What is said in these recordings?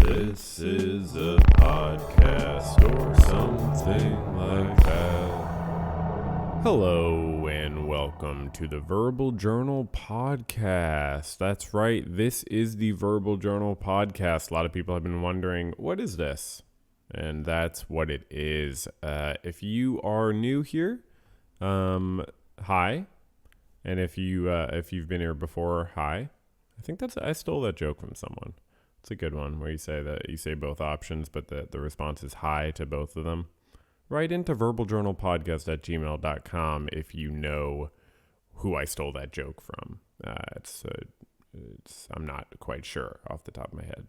This is a podcast or something like that. Hello and welcome to the Verbal Journal Podcast. That's right, this is the Verbal Journal Podcast. A lot of people have been wondering, what is this? And that's what it is. If you are new here, hi. And if you've been here before, hi. I stole that joke from someone. It's a good one where you say both options, but the response is hi to both of them. Write into verbaljournalpodcast@gmail.com if you know who I stole that joke from. I'm not quite sure off the top of my head.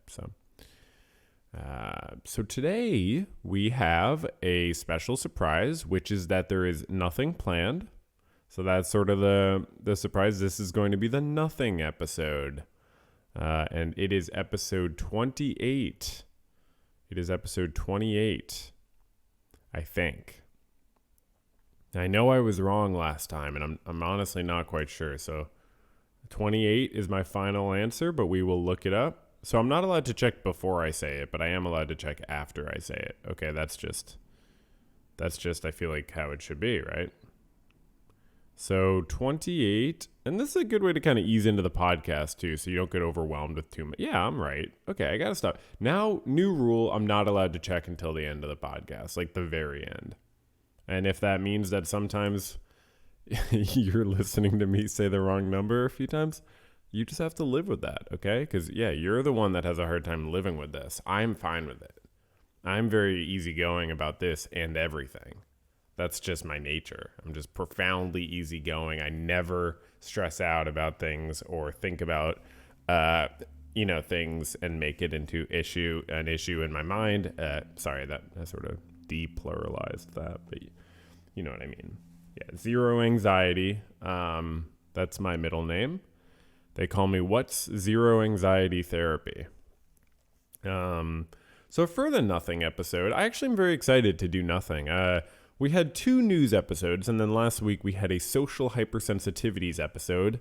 So today we have a special surprise, which is that there is nothing planned. So that's sort of the surprise. This is going to be the nothing episode. And it is episode 28. It is episode 28, I think. I know I was wrong last time, and I'm honestly not quite sure. So 28 is my final answer, but we will look it up. So I'm not allowed to check before I say it, but I am allowed to check after I say it. Okay, that's just I feel like how it should be, right? So 28, and this is a good way to kind of ease into the podcast too, so you don't get overwhelmed with too much. Yeah, I'm right. Okay, I got to stop. Now, new rule, I'm not allowed to check until the end of the podcast, like the very end. And if that means that sometimes you're listening to me say the wrong number a few times, you just have to live with that, okay? Because, yeah, you're the one that has a hard time living with this. I'm fine with it. I'm very easygoing about this and everything. That's just my nature. I'm just profoundly easygoing. I never stress out about things or think about, things and make it into an issue in my mind. Sorry, that I sort of depluralized that, but you know what I mean. Yeah, zero anxiety. That's my middle name. They call me What's Zero Anxiety Therapy. So for the nothing episode, I actually am very excited to do nothing. We had 2 news episodes, and then last week we had a social hypersensitivities episode.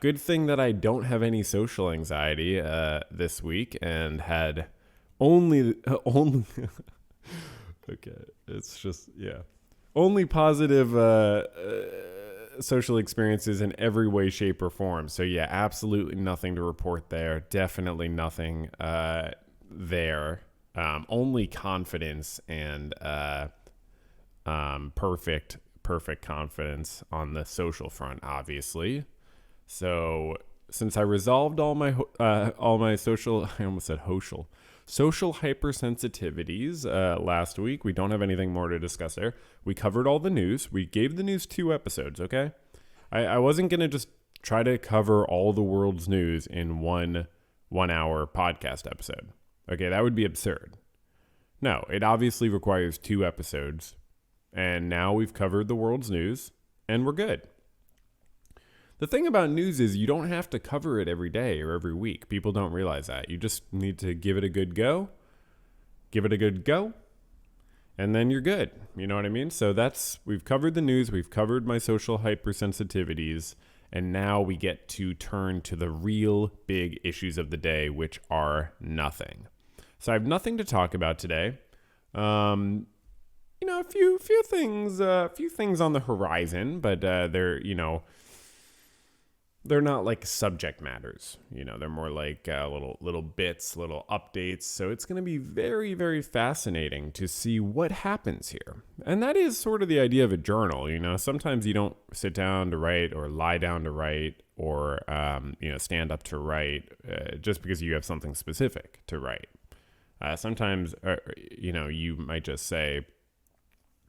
Good thing that I don't have any social anxiety this week, and had only okay, it's just, yeah. Only positive social experiences in every way, shape, or form. So yeah, absolutely nothing to report there. Definitely nothing there. Only confidence and perfect confidence on the social front, obviously. So since I resolved all my social, I almost said social hypersensitivities last week, we don't have anything more to discuss there. We covered all the news. We gave the news 2 episodes, okay? I wasn't going to just try to cover all the world's news in one hour podcast episode. Okay, that would be absurd. No, it obviously requires 2 episodes. And now we've covered the world's news, and we're good. The thing about news is you don't have to cover it every day or every week. People don't realize that. You just need to give it a good go. And then you're good. You know what I mean? So we've covered the news. We've covered my social hypersensitivities. And now we get to turn to the real big issues of the day, which are nothing. So I have nothing to talk about today. A few things on the horizon, but they're not like subject matters. They're more like little bits, little updates. So it's going to be very, very fascinating to see what happens here. And that is sort of the idea of a journal. Sometimes you don't sit down to write or lie down to write or stand up to write just because you have something specific to write. Sometimes you might just say,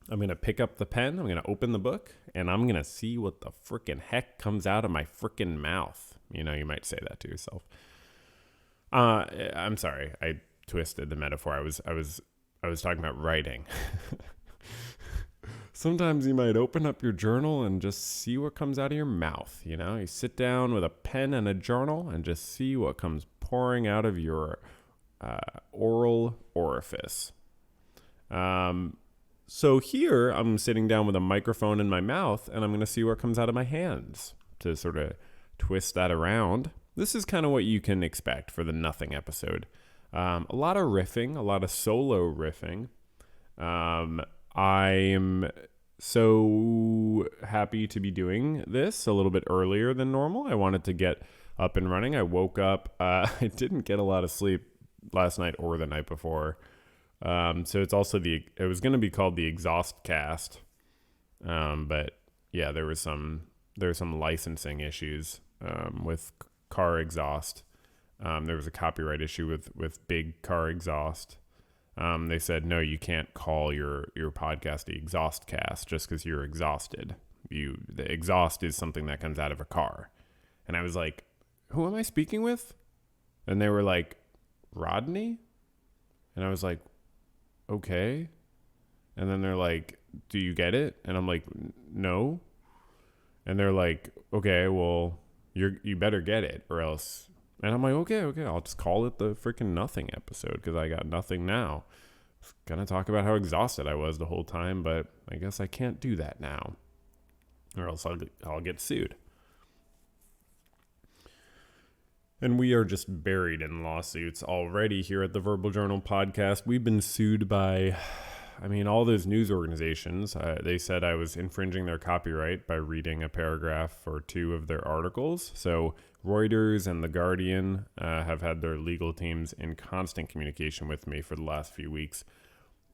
I'm going to pick up the pen, I'm going to open the book, and I'm going to see what the frickin' heck comes out of my frickin' mouth. You might say that to yourself. I'm sorry, I twisted the metaphor. I was talking about writing. Sometimes you might open up your journal and just see what comes out of your mouth. You sit down with a pen and a journal and just see what comes pouring out of your oral orifice. So here I'm sitting down with a microphone in my mouth, and I'm going to see what comes out of my hands to sort of twist that around. This is kind of what you can expect for the nothing episode. A lot of riffing, a lot of solo riffing. I'm so happy to be doing this a little bit earlier than normal. I wanted to get up and running. I woke up. I didn't get a lot of sleep last night or the night before. So it's also it was going to be called the Exhaust Cast. But yeah, there were some licensing issues, with car exhaust. There was a copyright issue with big car exhaust. They said, no, you can't call your podcast the Exhaust Cast just because you're exhausted. The exhaust is something that comes out of a car. And I was like, who am I speaking with? And they were like, Rodney? And I was like, okay. And then they're like, do you get it? And I'm like, no. And they're like, okay, well, you better get it or else. And I'm like, okay, I'll just call it the freaking nothing episode because I got nothing now. I was gonna talk about how exhausted I was the whole time, but I guess I can't do that now, or else I'll get sued. And we are just buried in lawsuits already here at the Verbal Journal podcast. We've been sued by, all those news organizations. They said I was infringing their copyright by reading a paragraph or two of their articles. So Reuters and The Guardian have had their legal teams in constant communication with me for the last few weeks.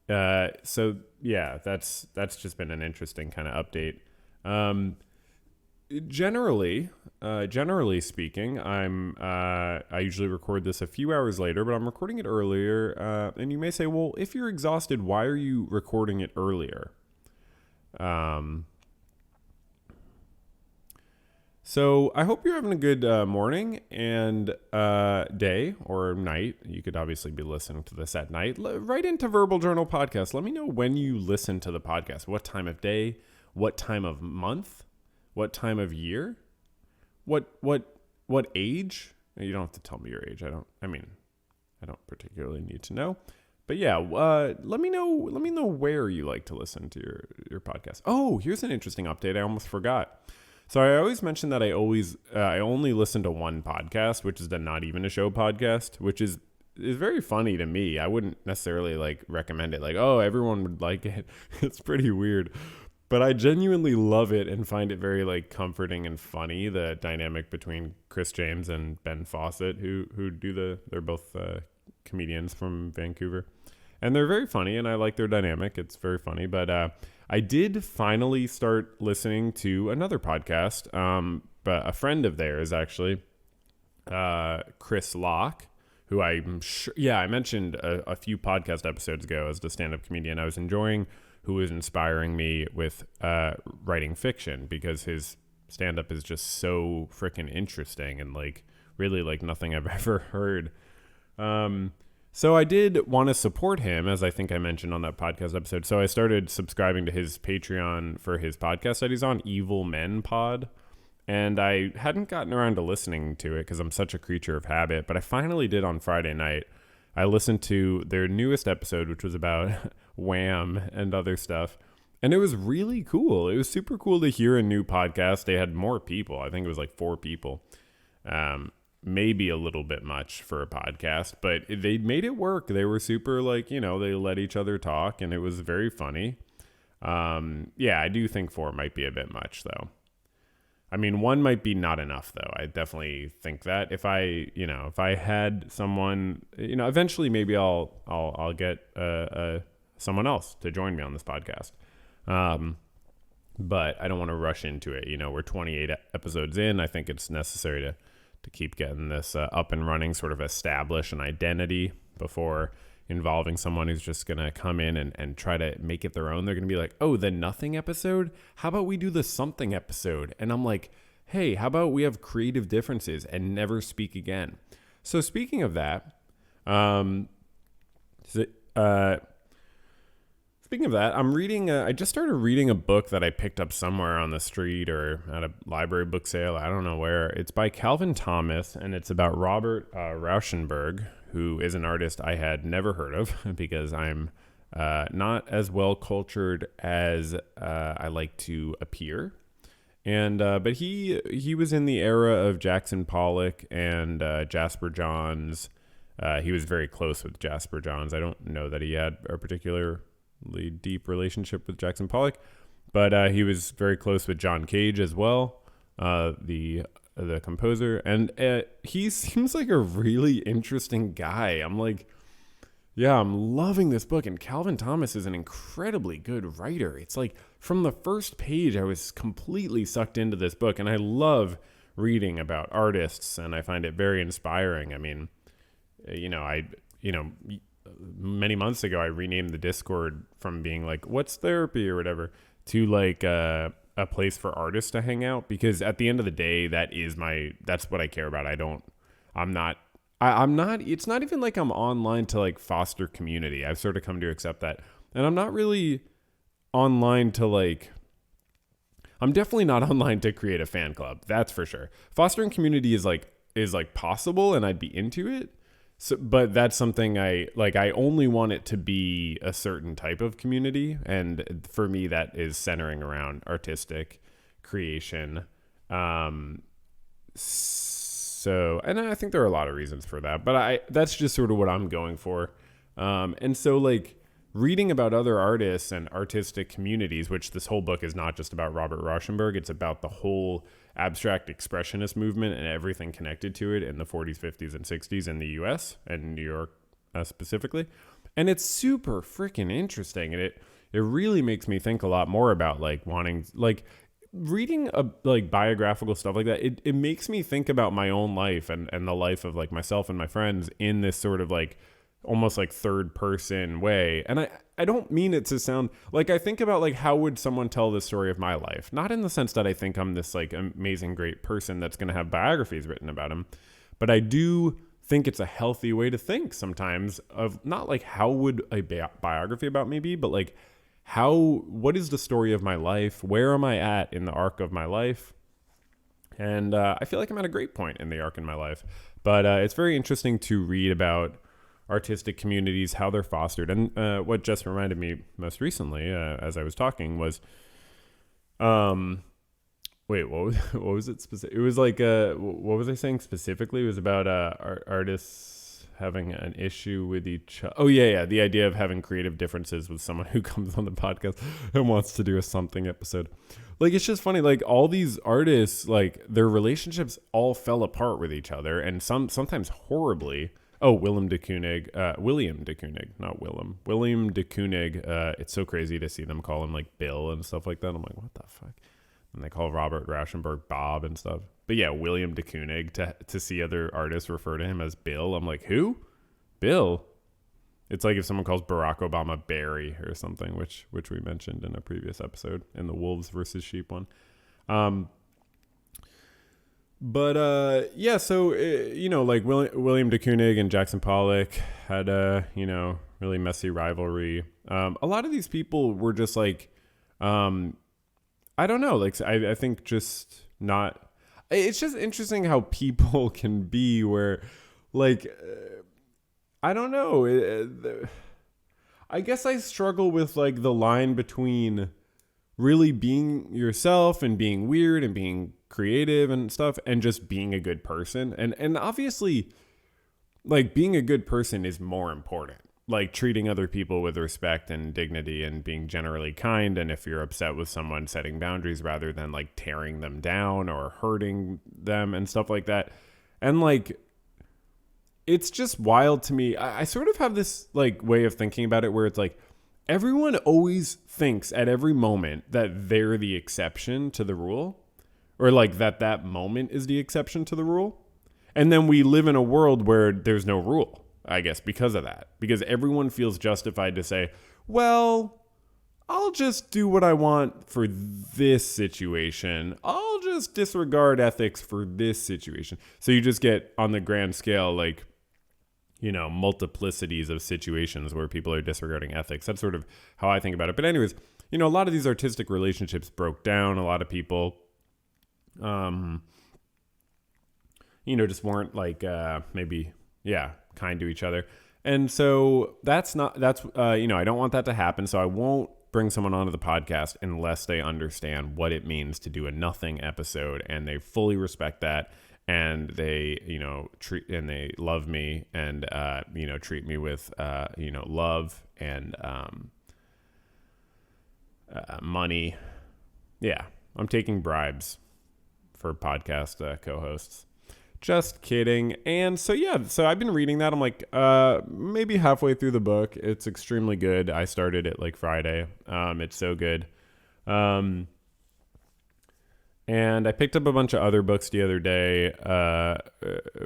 So yeah, that's just been an interesting kind of update. Generally speaking, I usually record this a few hours later, but I'm recording it earlier. And you may say, well, if you're exhausted, why are you recording it earlier? So I hope you're having a good morning and day or night. You could obviously be listening to this at night. Write into Verbal Journal Podcast. Let me know when you listen to the podcast. What time of day? What time of month? What time of year? What age? You don't have to tell me your age. I don't particularly need to know. But yeah, let me know where you like to listen to your podcast. Oh, here's an interesting update. I almost forgot. So I always mention that I only listen to one podcast, which is the Not Even a Show podcast, which is very funny to me. I wouldn't necessarily recommend it. Everyone would like it. It's pretty weird. But I genuinely love it and find it very comforting and funny, the dynamic between Chris James and Ben Fawcett, who they're both comedians from Vancouver. And they're very funny, and I like their dynamic. It's very funny. But I did finally start listening to another podcast, but a friend of theirs, actually, Chris Locke, who I'm sure, I mentioned a few podcast episodes ago as the stand-up comedian I was enjoying, who was inspiring me with writing fiction, because his stand-up is just so freaking interesting and really nothing I've ever heard. So I did want to support him, as I think I mentioned on that podcast episode. So I started subscribing to his Patreon for his podcast that he's on, Evil Men Pod. And I hadn't gotten around to listening to it because I'm such a creature of habit, but I finally did on Friday night. I listened to their newest episode, which was about Wham and other stuff. And it was really cool. It was super cool to hear a new podcast. They had more people. I think it was 4 people. Maybe a little bit much for a podcast, but they made it work. They were super they let each other talk, and it was very funny. I do think 4 might be a bit much though. 1 might be not enough though. I definitely think that if I had someone, eventually maybe I'll get someone else to join me on this podcast. But I don't want to rush into it. We're 28 episodes in. I think it's necessary to keep getting this up and running, sort of establish an identity before involving someone who's just going to come in and try to make it their own. They're going to be like, oh, the nothing episode? How about we do the something episode? And I'm like, hey, how about we have creative differences and never speak again? So speaking of that, I'm reading. I just started reading a book that I picked up somewhere on the street or at a library book sale. I don't know where. It's by Calvin Thomas, and it's about Robert Rauschenberg, who is an artist I had never heard of because I'm not as well cultured as I like to appear. And but he was in the era of Jackson Pollock and Jasper Johns. He was very close with Jasper Johns. I don't know that he had a particularly deep relationship with Jackson Pollock, but he was very close with John Cage as well, the composer. And he seems like a really interesting guy. I'm like, yeah, I'm loving this book. And Calvin Thomas is an incredibly good writer. It's like from the first page, I was completely sucked into this book. And I love reading about artists, and I find it very inspiring. I mean, many months ago, I renamed the Discord from being like, what's therapy or whatever, to like a place for artists to hang out. Because at the end of the day, that's what I care about. It's not even like I'm online to like foster community. I've sort of come to accept that. And I'm not really online to I'm definitely not online to create a fan club. That's for sure. Fostering community is possible, and I'd be into it. So, but that's something I only want it to be a certain type of community. And for me, that is centering around artistic creation. So, and I think there are a lot of reasons for that, but that's just sort of what I'm going for. And so like reading about other artists and artistic communities, which this whole book is not just about Robert Rauschenberg, it's about the whole abstract expressionist movement and everything connected to it in the 40s, 50s, and 60s in the US and New York specifically. And it's super freaking interesting. And it really makes me think a lot more about like wanting, like, reading like biographical stuff like that, it makes me think about my own life and the life of like myself and my friends in this sort of like almost like third person way. And I don't mean it to sound like, I think about like, how would someone tell the story of my life? Not in the sense that I think I'm this like amazing, great person that's going to have biographies written about him, but I do think it's a healthy way to think sometimes of not like how would a biography about me be, but like what is the story of my life? Where am I at in the arc of my life? And I feel like I'm at a great point in the arc in my life. But it's very interesting to read about artistic communities, how they're fostered. And what just reminded me most recently, as I was talking, was, wait, what was it specific? It was like, what was I saying specifically? It was about artists having an issue with each other. Oh yeah, the idea of having creative differences with someone who comes on the podcast and wants to do a something episode. Like, it's just funny, like all these artists, like their relationships all fell apart with each other, and sometimes horribly. Oh, William de Kooning, not Willem. William de Kooning. It's so crazy to see them call him like Bill and stuff like that. I'm like, what the fuck? And they call Robert Rauschenberg Bob and stuff. But yeah, William de Kooning, to see other artists refer to him as Bill. I'm like, who? Bill? It's like if someone calls Barack Obama Barry or something, which we mentioned in a previous episode in the Wolves versus Sheep one. Yeah, so, like William de Kooning and Jackson Pollock had a, really messy rivalry. A lot of these people were just like, I don't know, like, I think just not, it's just interesting how people can be where, like, I don't know. I guess I struggle with, like, the line between really being yourself and being weird and being creative and stuff and just being a good person. And obviously, like, being a good person is more important. Like, treating other people with respect and dignity and being generally kind. And if you're upset with someone, setting boundaries rather than like tearing them down or hurting them and stuff like that. And like, it's just wild to me. I sort of have this like way of thinking about it where it's like, everyone always thinks at every moment that they're the exception to the rule, or like that moment is the exception to the rule. And then we live in a world where there's no rule. I guess because of that, because everyone feels justified to say, well, I'll just do what I want for this situation. I'll just disregard ethics for this situation. So you just get on the grand scale, like, multiplicities of situations where people are disregarding ethics. That's sort of how I think about it. But anyways, a lot of these artistic relationships broke down. A lot of people, just weren't like, maybe, kind to each other. And so I don't want that to happen. So I won't bring someone onto the podcast unless they understand what it means to do a nothing episode and they fully respect that and they, they love me and, treat me with, love and, money. Yeah. I'm taking bribes for podcast co-hosts. Just kidding. And so, so I've been reading that. I'm like, maybe halfway through the book. It's extremely good. I started it like Friday. It's so good. And I picked up a bunch of other books the other day,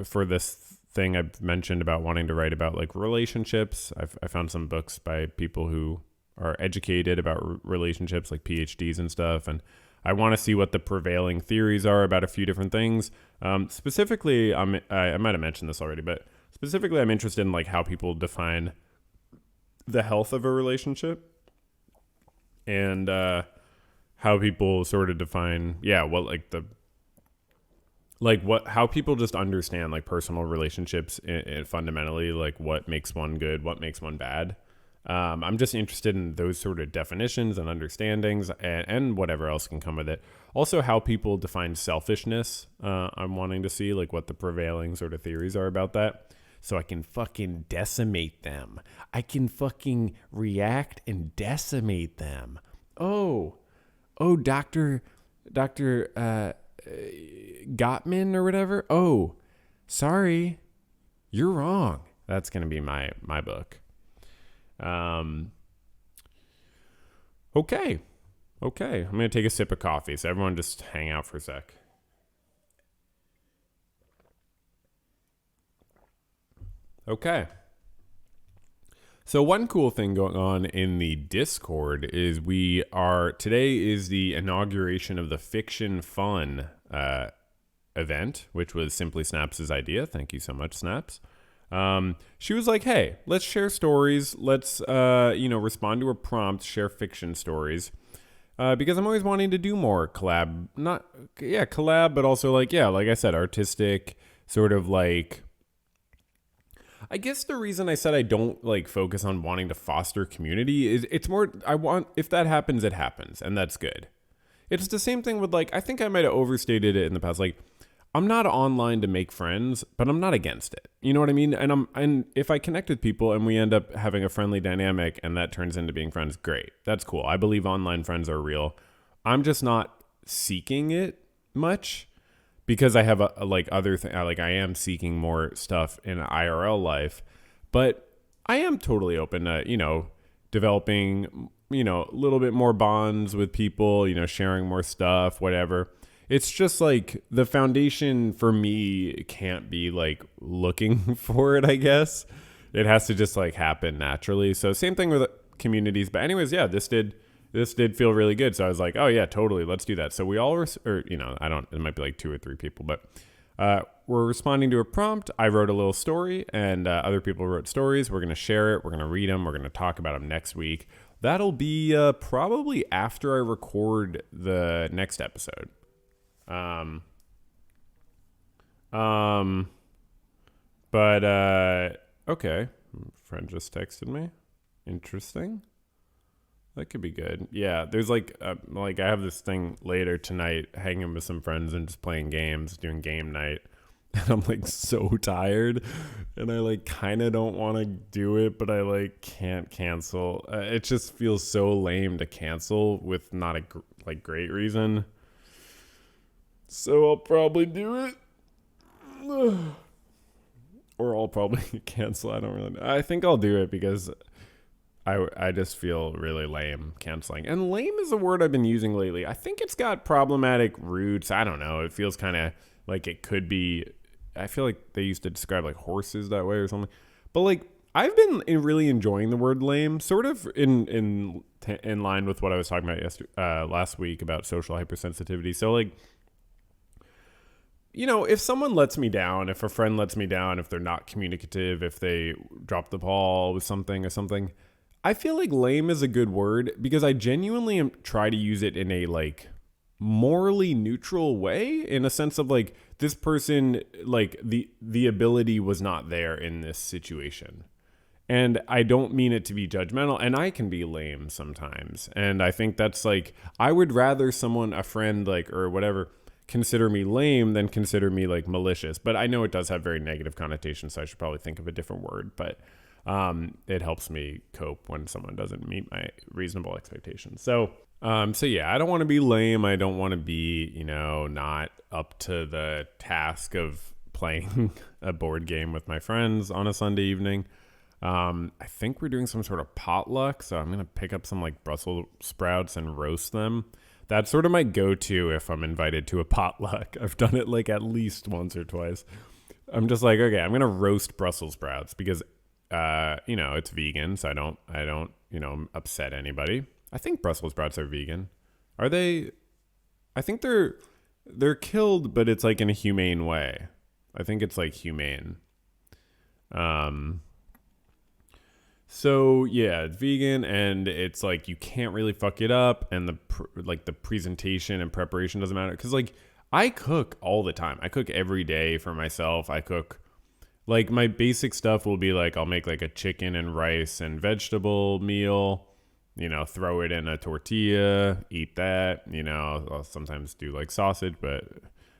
for this thing I've mentioned about wanting to write about like relationships. I found some books by people who are educated about relationships, like PhDs and stuff. And I want to see what the prevailing theories are about a few different things. Specifically, I might have mentioned this already, but specifically, I'm interested in like how people define the health of a relationship and how people sort of define, how people just understand like personal relationships and fundamentally, like what makes one good, what makes one bad. I'm just interested in those sort of definitions and understandings and whatever else can come with it. Also, how people define selfishness. I'm wanting to see like what the prevailing sort of theories are about that, so I can fucking decimate them. I can fucking react and decimate them. Oh, Dr. Gottman or whatever. Oh, sorry, you're wrong. That's gonna be my book. Okay. I'm going to take a sip of coffee. So everyone just hang out for a sec. Okay. So one cool thing going on in the Discord is today is the inauguration of the Fiction Fun, event, which was Simply Snaps' idea. Thank you so much, Snaps. She was like, hey, let's share stories. Let's, respond to a prompt, share fiction stories. Because I'm always wanting to do more collab, but also like I said, artistic sort of like, I guess the reason I said I don't like focus on wanting to foster community is it's more, if that happens, it happens. And that's good. It's the same thing with like, I think I might have overstated it in the past. Like, I'm not online to make friends, but I'm not against it. You know what I mean? And if I connect with people and we end up having a friendly dynamic and that turns into being friends, great. That's cool. I believe online friends are real. I'm just not seeking it much because I have other thing. Like I am seeking more stuff in IRL life, but I am totally open to, developing, a little bit more bonds with people, sharing more stuff, whatever. It's just like the foundation for me can't be like looking for it, I guess. It has to just like happen naturally. So same thing with communities. But anyways, yeah, this did feel really good. So I was like, oh yeah, totally. Let's do that. So we all, it might be like 2 or 3 people, but we're responding to a prompt. I wrote a little story and other people wrote stories. We're going to share it. We're going to read them. We're going to talk about them next week. That'll be probably after I record the next episode. Okay. Friend just texted me. Interesting. That could be good. Yeah, there's I have this thing later tonight, hanging with some friends and just playing games, doing game night. And I'm like so tired and I like kind of don't want to do it, but I like can't cancel. It just feels so lame to cancel with not a great reason. So I'll probably do it. Or I'll probably cancel. I don't really know. I think I'll do it because I just feel really lame canceling. And lame is a word I've been using lately. I think it's got problematic roots. I don't know. It feels kind of like it could be. I feel like they used to describe like horses that way or something. But like I've been really enjoying the word lame, sort of in line with what I was talking about last week about social hypersensitivity. So like, if someone lets me down, if a friend lets me down, if they're not communicative, if they drop the ball with something or something, I feel like lame is a good word because I genuinely try to use it in a like morally neutral way, in a sense of like this person, like the ability was not there in this situation. And I don't mean it to be judgmental, and I can be lame sometimes. And I think that's like, I would rather a friend like, or whatever, consider me lame, then consider me like malicious. But I know it does have very negative connotations, so I should probably think of a different word. But it helps me cope when someone doesn't meet my reasonable expectations. So yeah, I don't want to be lame. I don't want to be, not up to the task of playing a board game with my friends on a Sunday evening. I think we're doing some sort of potluck, so I'm going to pick up some like Brussels sprouts and roast them. That's sort of my go-to if I'm invited to a potluck. I've done it like at least once or twice. I'm just like, okay, I'm going to roast Brussels sprouts because, it's vegan, so I don't, upset anybody. I think Brussels sprouts are vegan. Are they? I think they're killed, but it's like in a humane way. I think it's like humane. So yeah, it's vegan, and it's like you can't really fuck it up, and the presentation and preparation doesn't matter because like I cook all the time. I cook every day for myself. I cook like my basic stuff will be like I'll make like a chicken and rice and vegetable meal. Throw it in a tortilla, eat that. I'll sometimes do like sausage, but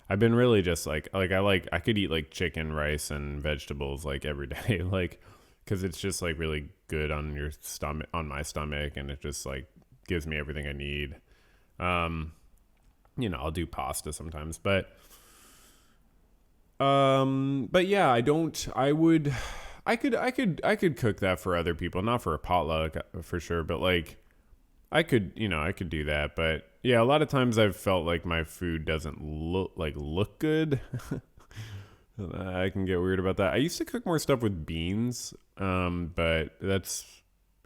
I've been really just like I could eat like chicken, rice, and vegetables like every day, like. Because it's just like really good on your stomach, on my stomach, and it just like gives me everything I need. I'll do pasta sometimes, but yeah, I could cook that for other people, not for a potluck for sure, but like I could do that. But yeah, a lot of times I've felt like my food doesn't look good. I can get weird about that. I used to cook more stuff with beans, but that's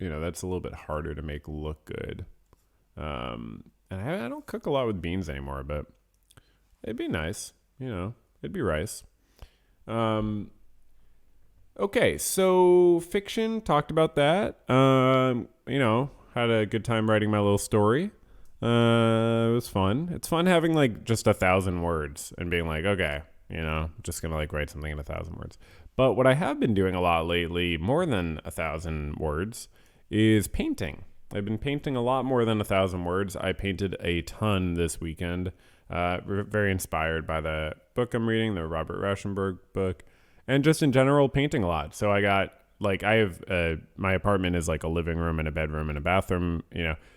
a little bit harder to make look good. And I don't cook a lot with beans anymore, but it'd be nice, it'd be rice. Okay, so fiction, talked about that. Had a good time writing my little story. It was fun. It's fun having like just 1,000 words and being like, okay, just going to like write something in 1,000 words. But what I have been doing a lot lately, more than 1,000 words, is painting. I've been painting a lot more than 1,000 words. I painted a ton this weekend. Very inspired by the book I'm reading, the Robert Rauschenberg book, and just in general painting a lot. So I got my apartment is like a living room and a bedroom and a bathroom,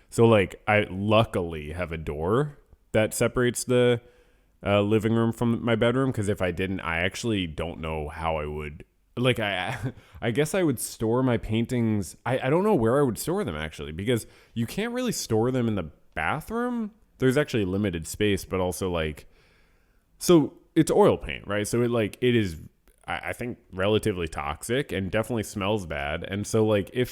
So like I luckily have a door that separates the living room from my bedroom, because if I didn't, I actually don't know how I would, like, I guess I would store my paintings. I don't know where I would store them actually, because you can't really store them in the bathroom. There's actually limited space, but also like, so it's oil paint, right? So it is, I think, relatively toxic and definitely smells bad. And so like and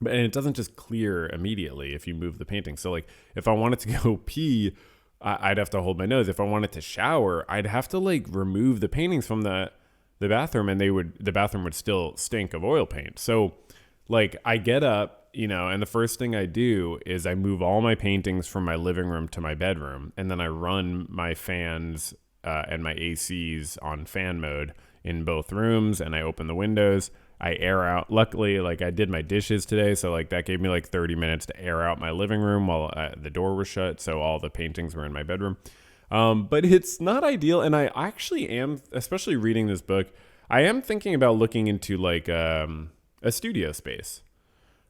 it doesn't just clear immediately if you move the painting. So like if I wanted to go pee, I'd have to hold my nose. If I wanted to shower, I'd have to like remove the paintings from the bathroom, and the bathroom would still stink of oil paint. So like I get up, and the first thing I do is I move all my paintings from my living room to my bedroom, and then I run my fans and my ACs on fan mode in both rooms, and I open the windows. I air out. Luckily, like I did my dishes today, so like that gave me like 30 minutes to air out my living room while the door was shut, so all the paintings were in my bedroom. But it's not ideal, and I actually am, especially reading this book, I am thinking about looking into like a studio space.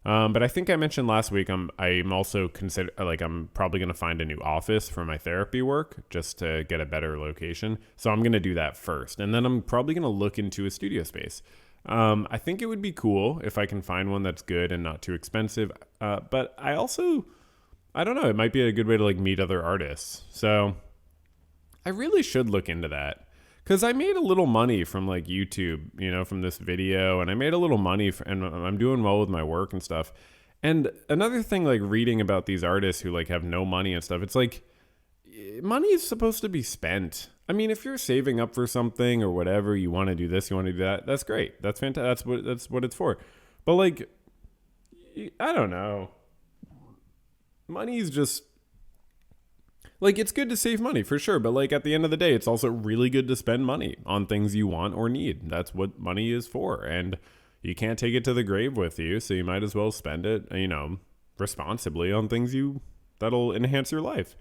But I think I mentioned last week I'm also I'm probably going to find a new office for my therapy work just to get a better location. So I'm going to do that first, and then I'm probably going to look into a studio space. I think it would be cool if I can find one that's good and not too expensive. But I don't know, it might be a good way to like meet other artists. So I really should look into that, because I made a little money from like YouTube, from this video, and I made a little money and I'm doing well with my work and stuff. And another thing, like reading about these artists who like have no money and stuff, it's like money is supposed to be spent. I mean, if you're saving up for something or whatever, you want to do this, you want to do that, that's great. That's fantastic. That's what it's for. But like, I don't know. Money is just like, it's good to save money for sure. But like at the end of the day, it's also really good to spend money on things you want or need. That's what money is for. And you can't take it to the grave with you. So you might as well spend it, responsibly on things that'll enhance your life.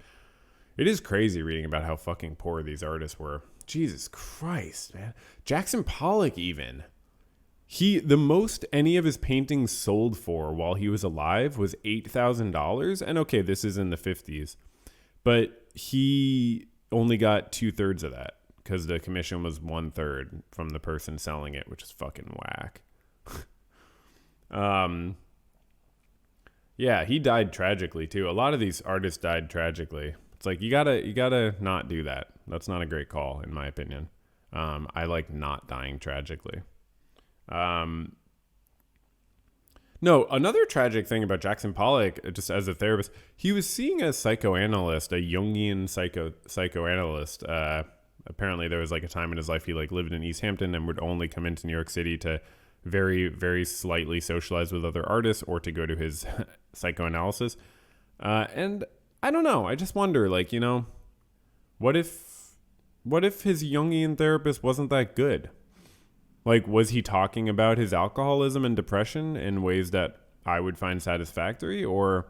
It is crazy reading about how fucking poor these artists were. Jesus Christ, man. Jackson Pollock even. The most any of his paintings sold for while he was alive was $8,000. And okay, this is in the 50s. But he only got 2/3 of that because the commission was 1/3 from the person selling it, which is fucking whack. Yeah, he died tragically too. A lot of these artists died tragically. It's like you gotta not do that. That's not a great call, in my opinion. I like not dying tragically. No, another tragic thing about Jackson Pollock, just as a therapist, he was seeing a psychoanalyst, a Jungian psychoanalyst. Apparently, there was like a time in his life he like lived in East Hampton and would only come into New York City to very, very slightly socialize with other artists or to go to his psychoanalysis. And I don't know. I just wonder, like, you know, what if his Jungian therapist wasn't that good? Like, was he talking about his alcoholism and depression in ways that I would find satisfactory? Or,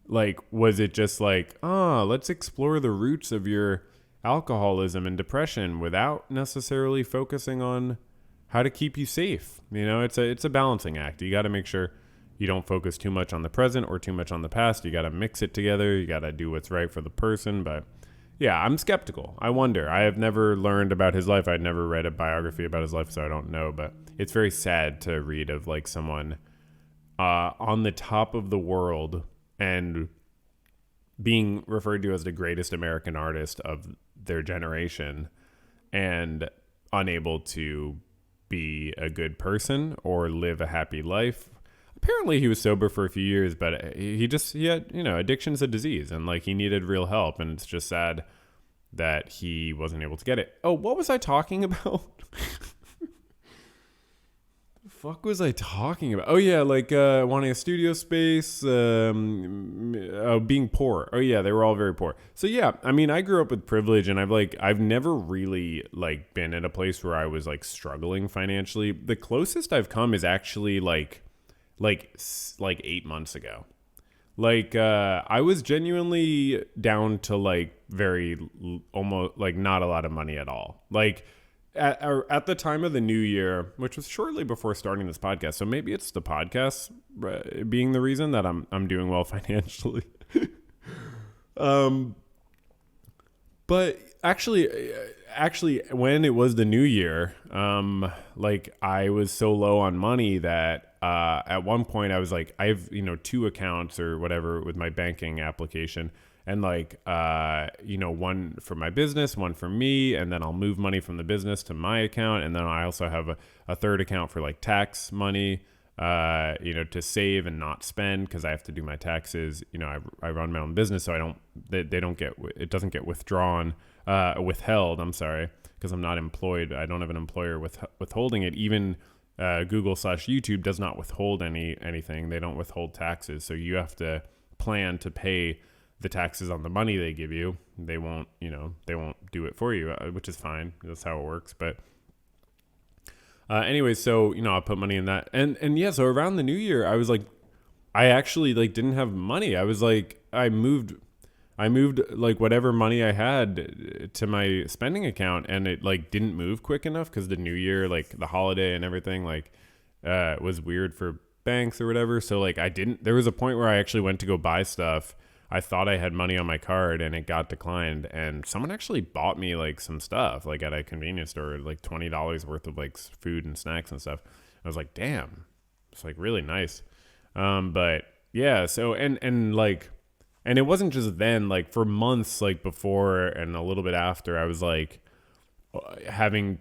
like, was it just like, let's explore the roots of your alcoholism and depression without necessarily focusing on how to keep you safe? You know, it's a balancing act. You got to make sure you don't focus too much on the present or too much on the past. You got to mix it together. You got to do what's right for the person. But yeah, I'm skeptical. I wonder. I have never learned about his life. I'd never read a biography about his life, so I don't know. But it's very sad to read of like someone on the top of the world and being referred to as the greatest American artist of their generation and unable to be a good person or live a happy life. Apparently he was sober for a few years, but he had, you know, addiction's a disease and like he needed real help. And it's just sad that he wasn't able to get it. Oh, what was I talking about? The fuck was I talking about? Oh yeah, like wanting a studio space, being poor. Oh yeah, they were all very poor. So yeah, I mean, I grew up with privilege, and I've never really like been at a place where I was like struggling financially. The closest I've come is actually like 8 months ago. Like I was genuinely down to like almost like not a lot of money at all. Like at the time of the new year, which was shortly before starting this podcast. So maybe it's the podcast being the reason that I'm doing well financially. But actually when it was the new year, like I was so low on money that at one point I was like, I have, 2 accounts or whatever with my banking application, and like, one for my business, one for me, and then I'll move money from the business to my account. And then I also have a third account for like tax money, to save and not spend, because I have to do my taxes. I run my own business, so it doesn't get withheld. I'm sorry, because I'm not employed. I don't have an employer withholding it. Even Google/YouTube does not withhold anything. They don't withhold taxes. So you have to plan to pay the taxes on the money they give you. They won't do it for you, which is fine. That's how it works. But anyway, so, I put money in that. And yeah, so around the new year, I was like, I actually like didn't have money. I was like, I moved like whatever money I had to my spending account, and it like didn't move quick enough because the new year, like the holiday and everything, like was weird for banks or whatever. So like there was a point where I actually went to go buy stuff. I thought I had money on my card and it got declined, and someone actually bought me like some stuff like at a convenience store, like $20 worth of like food and snacks and stuff. I was like, damn, it's like really nice. But yeah, so and like, and it wasn't just then, like for months, like before and a little bit after, I was like it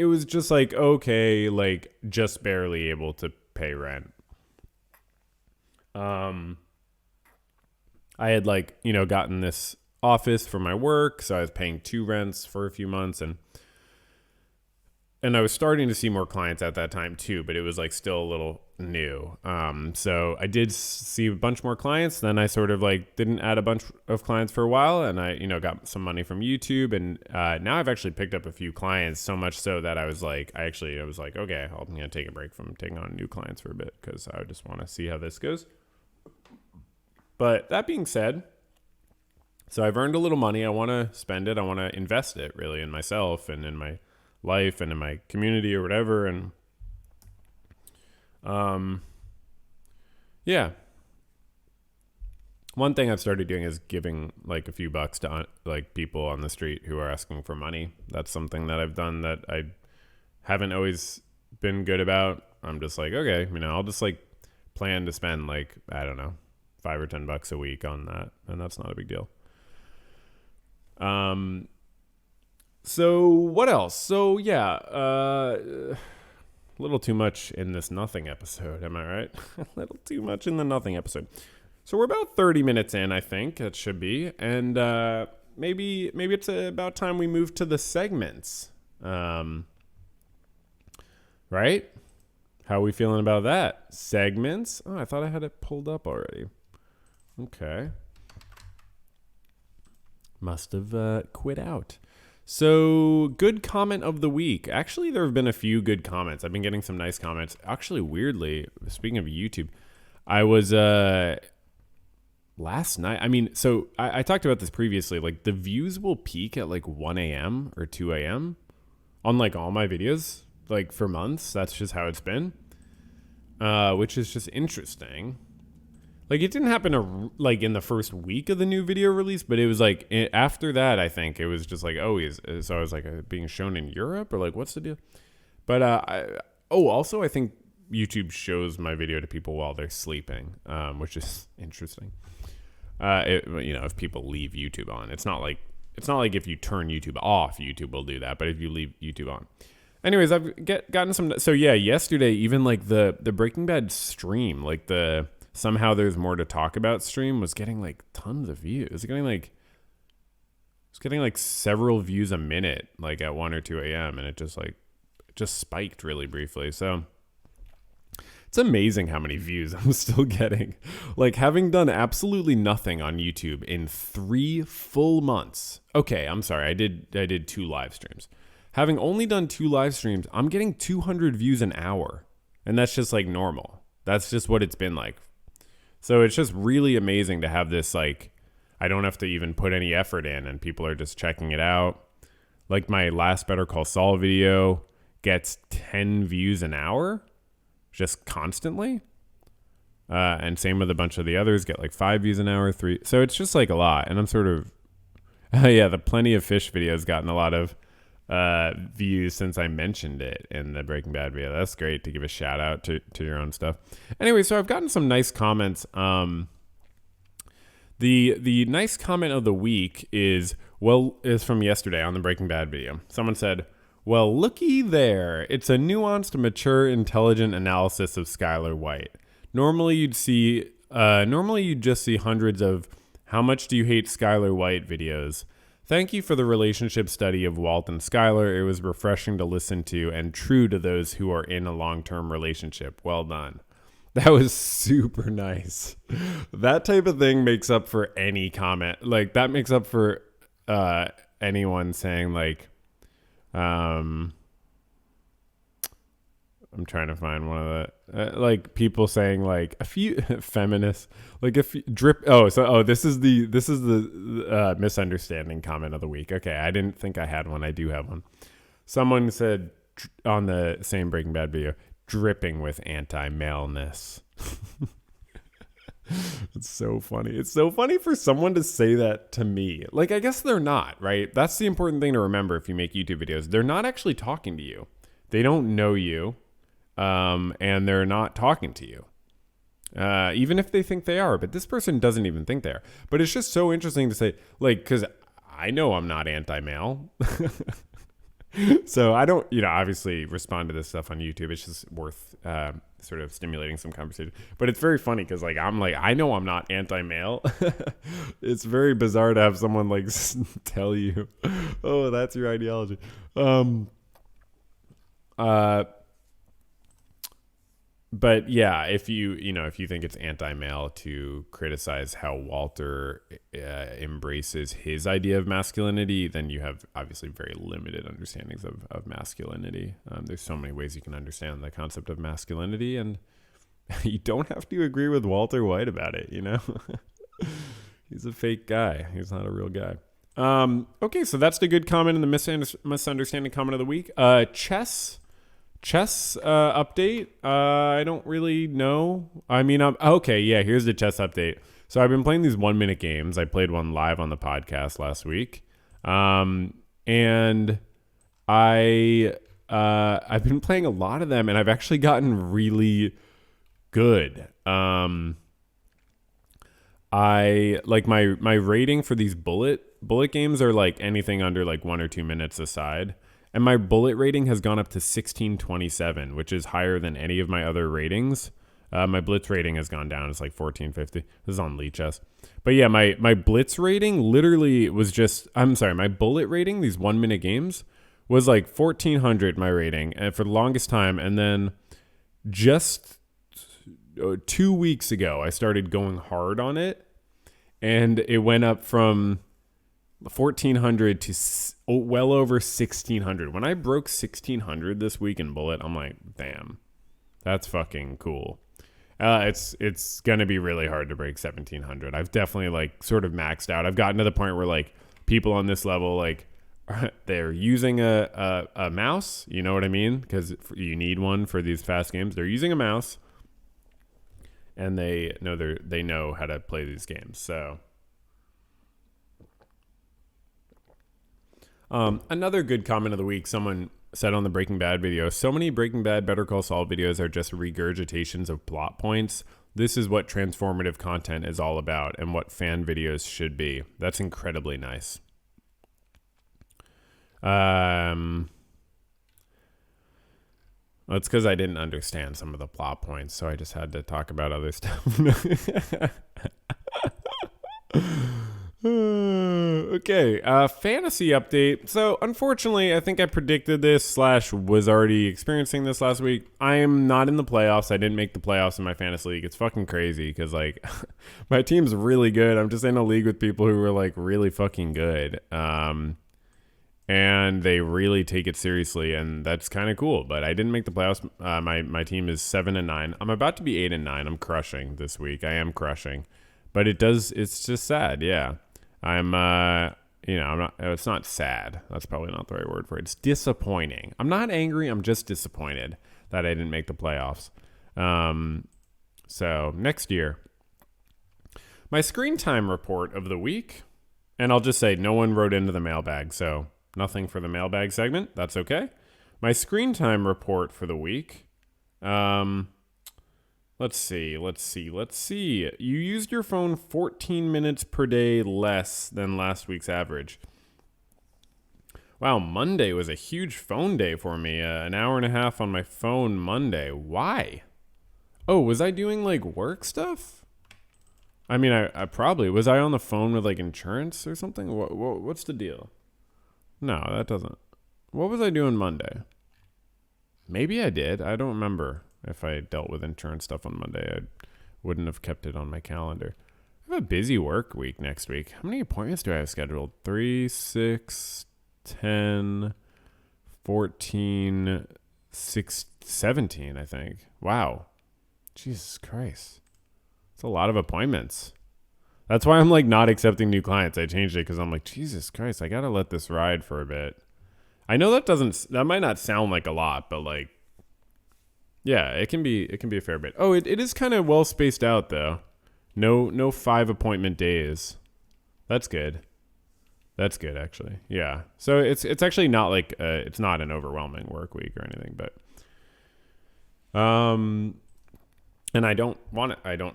was just like, okay, like just barely able to pay rent. I had like, gotten this office for my work, so I was paying 2 rents for a few months, and I was starting to see more clients at that time too, but it was like still a little new. So I did see a bunch more clients. Then I sort of like didn't add a bunch of clients for a while, and I, got some money from YouTube, and now I've actually picked up a few clients, so much so that I was like, okay, I'm going to take a break from taking on new clients for a bit, because I just want to see how this goes. But that being said, So I've earned a little money. I want to spend it. I want to invest it really in myself and in my life and in my community or whatever. And um, yeah, one thing I've started doing is giving like a few bucks to like people on the street who are asking for money. That's something that I've done that I haven't always been good about. I'm just like, okay, I'll just like plan to spend like, I don't know, $5 or $10 a week on that. And that's not a big deal. So what else? So yeah, a little too much in this nothing episode. Am I right? A little too much in the nothing episode. So we're about 30 minutes in, I think it should be. And, maybe it's about time we move to the segments. Right? How are we feeling about that? Segments? Oh, I thought I had it pulled up already. Okay. Must have quit out. So, good comment of the week. Actually, there have been a few good comments. I've been getting some nice comments. Actually, weirdly, speaking of YouTube, I was last night. I talked about this previously. Like, the views will peak at like 1 a.m. or 2 a.m. on like all my videos, like for months. That's just how it's been, which is just interesting. Like, it didn't happen like in the first week of the new video release, but it was like after that, I think it was just like, so I was like being shown in Europe or like, what's the deal? But, also I think YouTube shows my video to people while they're sleeping, which is interesting. If people leave YouTube on, it's not like if you turn YouTube off, YouTube will do that. But if you leave YouTube on, anyways, I've gotten some. So yeah, yesterday, even like the Breaking Bad stream, like the somehow there's more to talk about stream was getting like tons of views. It's getting like several views a minute, like at 1 or 2 a.m. And it just spiked really briefly. So it's amazing how many views I'm still getting. Like, having done absolutely nothing on YouTube in 3 full months. Okay, I'm sorry. I did 2 live streams. Having only done 2 live streams, I'm getting 200 views an hour. And that's just like normal. That's just what it's been like. So it's just really amazing to have this, like, I don't have to even put any effort in and people are just checking it out. Like, my last Better Call Saul video gets 10 views an hour. Just constantly. And same with a bunch of the others, get like 5 views an hour, 3. So it's just like a lot. And I'm sort of, the Plenty of Fish video has gotten a lot of views since I mentioned it in the Breaking Bad video. That's great to give a shout out to your own stuff. Anyway, so I've gotten some nice comments. The nice comment of the week is from yesterday on the Breaking Bad video. Someone said, "Well, looky there. It's a nuanced, mature, intelligent analysis of Skylar White. Normally you'd just see hundreds of 'How much do you hate Skylar White?' videos. Thank you for the relationship study of Walt and Skylar. It was refreshing to listen to and true to those who are in a long-term relationship. Well done." That was super nice. That type of thing makes up for any comment. Like, that makes up for anyone saying like, I'm trying to find one of the like people saying like a few feminists like if drip. This is the misunderstanding comment of the week. Okay, I didn't think I had one. I do have one. Someone said on the same Breaking Bad video, dripping with anti-maleness. It's so funny. It's so funny for someone to say that to me. Like, I guess they're not, right? That's the important thing to remember if you make YouTube videos. They're not actually talking to you. They don't know you, and they're not talking to you. Even if they think they are. But this person doesn't even think they are. But it's just so interesting to say, like, because I know I'm not anti-male. So I don't, obviously respond to this stuff on YouTube. It's just worth sort of stimulating some conversation. But it's very funny because, like, I'm like, I know I'm not anti-male. It's very bizarre to have someone, like, tell you, oh, that's your ideology. But yeah, if you think it's anti-male to criticize how Walter embraces his idea of masculinity, then you have obviously very limited understandings of masculinity. There's so many ways you can understand the concept of masculinity, and you don't have to agree with Walter White about it, He's a fake guy. He's not a real guy. Okay, so that's the good comment and the misunderstanding comment of the week. Chess update. I don't really know. I mean, okay, yeah, here's the chess update. So I've been playing these 1 minute games. I played one live on the podcast last week. And I've been playing a lot of them, and I've actually gotten really good. I like my rating for these bullet games are like anything under like 1 or 2 minutes aside. And my bullet rating has gone up to 1627, which is higher than any of my other ratings. My blitz rating has gone down. It's like 1450. This is on Lichess. But yeah, my blitz rating literally was just, my bullet rating, these 1 minute games, was like 1400, my rating, and for the longest time. And then just 2 weeks ago, I started going hard on it, and it went up from 1400 to well over 1600. When I broke 1600 this week in bullet, I'm like, damn, that's fucking cool. It's gonna be really hard to break 1700. I've definitely like sort of maxed out. I've gotten to the point where like people on this level, like they're using a mouse, you know what I mean? Because you need one for these fast games. They're using a mouse, and they know how to play these games. So another good comment of the week, someone said on the Breaking Bad video, so many Breaking Bad Better Call Saul videos are just regurgitations of plot points. This is what transformative content is all about and what fan videos should be. That's incredibly nice. That's because I didn't understand some of the plot points, so I just had to talk about other stuff. Okay, fantasy update. So unfortunately, I think I predicted this / was already experiencing this last week. I am not in the playoffs. I didn't make the playoffs in my fantasy league. It's fucking crazy because like my team's really good. I'm just in a league with people who are like really fucking good. And they really take it seriously, and that's kind of cool. But I didn't make the playoffs. My team is 7-9. I'm about to be 8-9. I'm crushing this week. I am crushing, but it's just sad. Yeah. I'm not, it's not sad. That's probably not the right word for it. It's disappointing. I'm not angry. I'm just disappointed that I didn't make the playoffs. So next year, my screen time report of the week, and I'll just say no one wrote into the mailbag, so nothing for the mailbag segment. That's okay. My screen time report for the week. Let's see. You used your phone 14 minutes per day less than last week's average. Wow, Monday was a huge phone day for me. An hour and a half on my phone Monday. Why? Oh, was I doing like work stuff? I mean, I probably was. I on the phone with like insurance or something? What's the deal? No, that doesn't. What was I doing Monday? Maybe I did. I don't remember. If I dealt with insurance stuff on Monday, I wouldn't have kept it on my calendar. I have a busy work week next week. How many appointments do I have scheduled? 3, 6, 10, 14, 6, 17, I think. Wow. Jesus Christ. That's a lot of appointments. That's why I'm like not accepting new clients. I changed it because I'm like, Jesus Christ, I got to let this ride for a bit. I know that might not sound like a lot, but like, yeah, it can be a fair bit. Oh, it is kind of well spaced out though. No 5 appointment days. That's good. That's good actually. Yeah. So it's actually not like it's not an overwhelming work week or anything, but and I don't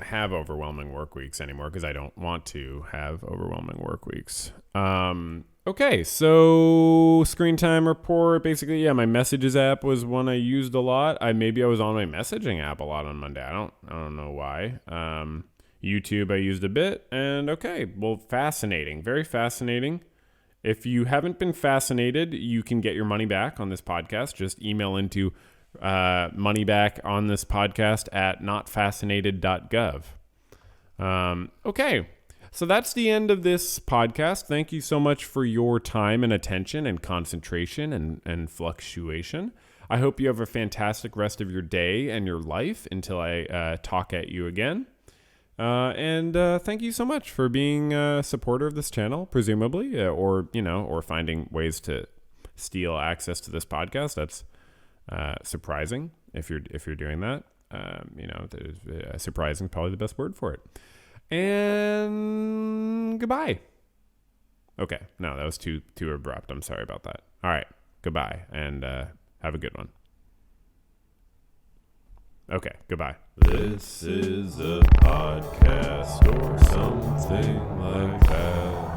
have overwhelming work weeks anymore because I don't want to have overwhelming work weeks. Okay, so screen time report. Basically, yeah, my messages app was one I used a lot. Maybe I was on my messaging app a lot on Monday. I don't know why. YouTube I used a bit, and okay, well, fascinating, very fascinating. If you haven't been fascinated, you can get your money back on this podcast. Just email into money back on this podcast at notfascinated.gov. Okay. So that's the end of this podcast. Thank you so much for your time and attention and concentration and fluctuation. I hope you have a fantastic rest of your day and your life until I talk at you again. And thank you so much for being a supporter of this channel, presumably, or finding ways to steal access to this podcast. That's surprising if you're doing that. Surprising is probably the best word for it. And goodbye. Okay, no, that was too abrupt. I'm sorry about that. All right, goodbye, and have a good one. Okay, goodbye. This is a podcast or something like that.